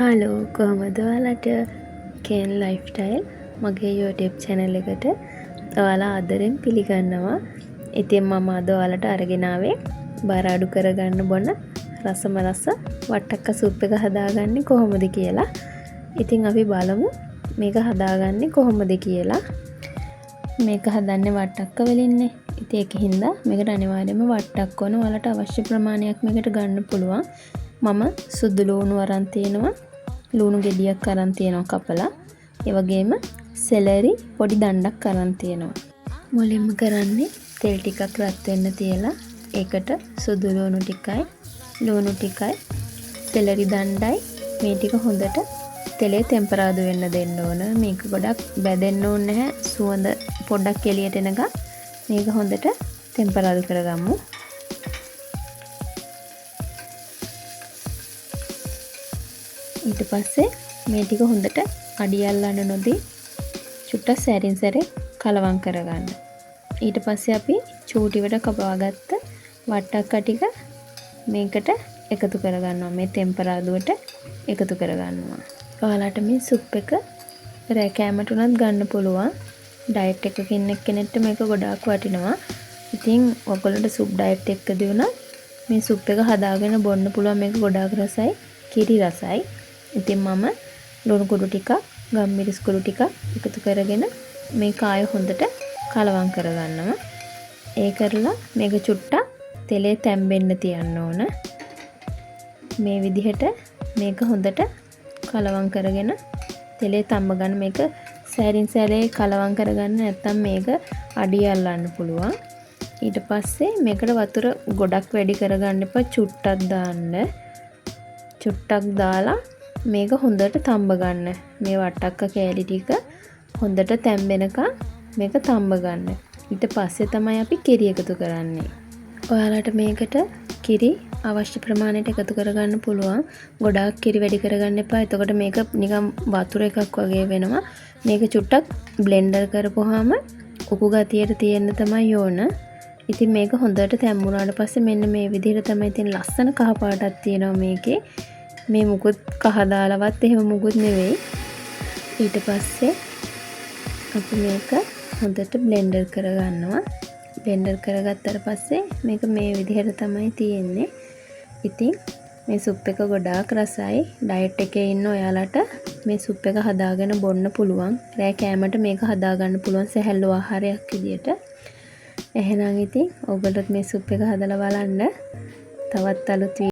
Hello කොහමද ඔයාලට කේන් lifestyle මගේ YouTube channel එකට ඔයාලා ආදරෙන් පිළිගන්නවා. ඉතින් මම අද ඔයාලට අරගෙන ආවේ බර අඩු කරගන්න බොන රසම රස වට්ටක්ක සූප් එක හදාගන්නේ කොහොමද කියලා. ඉතින් අපි බලමු මේක හදාගන්නේ කොහොමද කියලා. මේක හදන්නේ වට්ටක්ක වලින්නේ. ඉතින් ඒකින්ද මේකට අනිවාර්යයෙන්ම වට්ටක්ක ඕන. ඔයාලට අවශ්‍ය ප්‍රමාණයක් මේකට ගන්න පුළුවන්. මම සුදු ලුණු අරන් තියෙනවා. ලුණු ගෙඩියක් අරන් තියෙනවා කපලා. ඒ වගේම සෙලරි පොඩි දණ්ඩක් අරන් තියෙනවා. මුලින්ම කරන්නේ තෙල් ටිකක් රත් වෙන්න තියලා ඒකට සුදු ලුණු ටිකයි ලුණු ටිකයි සෙලරි දණ්ඩයි මේ ටික හොඳට තෙලේ ටෙම්පරාදු වෙන්න දෙන්න ඕන. මේක ගොඩක් බැදෙන්න ඕනේ නැහැ. සුවඳ පොඩ්ඩක් එළියට එනකම් මේක හොඳට ටෙම්පරාදු කරගමු. ඊට පස්සේ මේ ටික හොඳට අඩිය අල්ලන්න නොදී චුට්ටක් සැරින් සැරේ කලවම් කරගන්න. ඊට පස්සේ අපි චූටිවට කපවාගත්ත වට්ටක්ක ටික මේකට එකතු කරගන්නවා. මේ ටෙම්පරාදුවට එකතු කරගන්නවා. ඔයාලට මේ සුප් එක රෑ කෑමට උනත් ගන්න පුළුවන්. ඩයට් එකකින් එක්කෙනෙක්ට මේක ගොඩාක් වටිනවා. ඉතින් ඔයගොල්ලන්ට සුප් ඩයට් එකකදී උනත් මේ සුප් එක හදාගෙන බොන්න පුළුවන්. මේක ගොඩාක් රසයි, කිරි රසයි. ඉතින් මම ලුණු කුඩු ටිකක්, ගම්මිරිස් කුඩු ටිකක් එකතු කරගෙන මේ කාය හොඳට කලවම් කරගන්නවා. ඒ කරලා මේක චුට්ටක් තෙලේ තැම්බෙන්න තියන්න ඕන. මේ විදිහට මේක හොඳට කලවම් කරගෙන තෙලේ තම්බ ගන්න. මේක සැරින් සැරේ කලවම් කරගන්න නැත්නම් මේක අඩිය අල්ලන්න පුළුවන්. ඊට පස්සේ මේකට වතුර ගොඩක් වැඩි කරගන්න එපා. චුට්ටක් දාන්න. චුට්ටක් දාලා මේක හොඳට තම්බ ගන්න. මේ වට්ටක්ක කෑලි ටික හොඳට තැම්බෙනකන් මේක තම්බ ගන්න. ඊට පස්සේ තමයි අපි කිරි එකතු කරන්නේ. ඔයාලට මේකට කිරි අවශ්‍ය ප්‍රමාණයට එකතු කරගන්න පුළුවන්. ගොඩාක් කිරි වැඩි කරගන්න එපා. එතකොට මේක නිකන් වතුර එකක් වගේ වෙනවා. මේක චුට්ටක් බ්ලෙන්ඩර් කරපුවාම උකු ගතියට තියෙන්න තමයි ඕන. ඉතින් මේක හොඳට තැම්බුණාට පස්සේ මෙන්න මේ විදිහට තමයි තියෙන ලස්සන කහ පාටක් තියෙනවා මේකේ. මේ මුකුත් කහ දාලවත් එහෙම මුකුත් නෙවෙයි. ඊට පස්සේ අපි මේක හොඳට බ්ලෙන්ඩර් කරගන්නවා. බ්ලෙන්ඩර් කරගත්තට පස්සේ මේක මේ විදිහට තමයි තියෙන්නේ. ඉතින් මේ සුප් එක ගොඩාක් රසයි. ඩයට් එකේ ඉන්න ඔයාලට මේ සුප් එක හදාගෙන බොන්න පුළුවන්. රෑ කෑමට මේක හදාගන්න පුළුවන් සැහැල්ලු ආහාරයක් විදියට. එහෙනම් ඉතින් ඔයගොල්ලොත් මේ සුප් එක හදලා බලන්න. තවත් අලුත්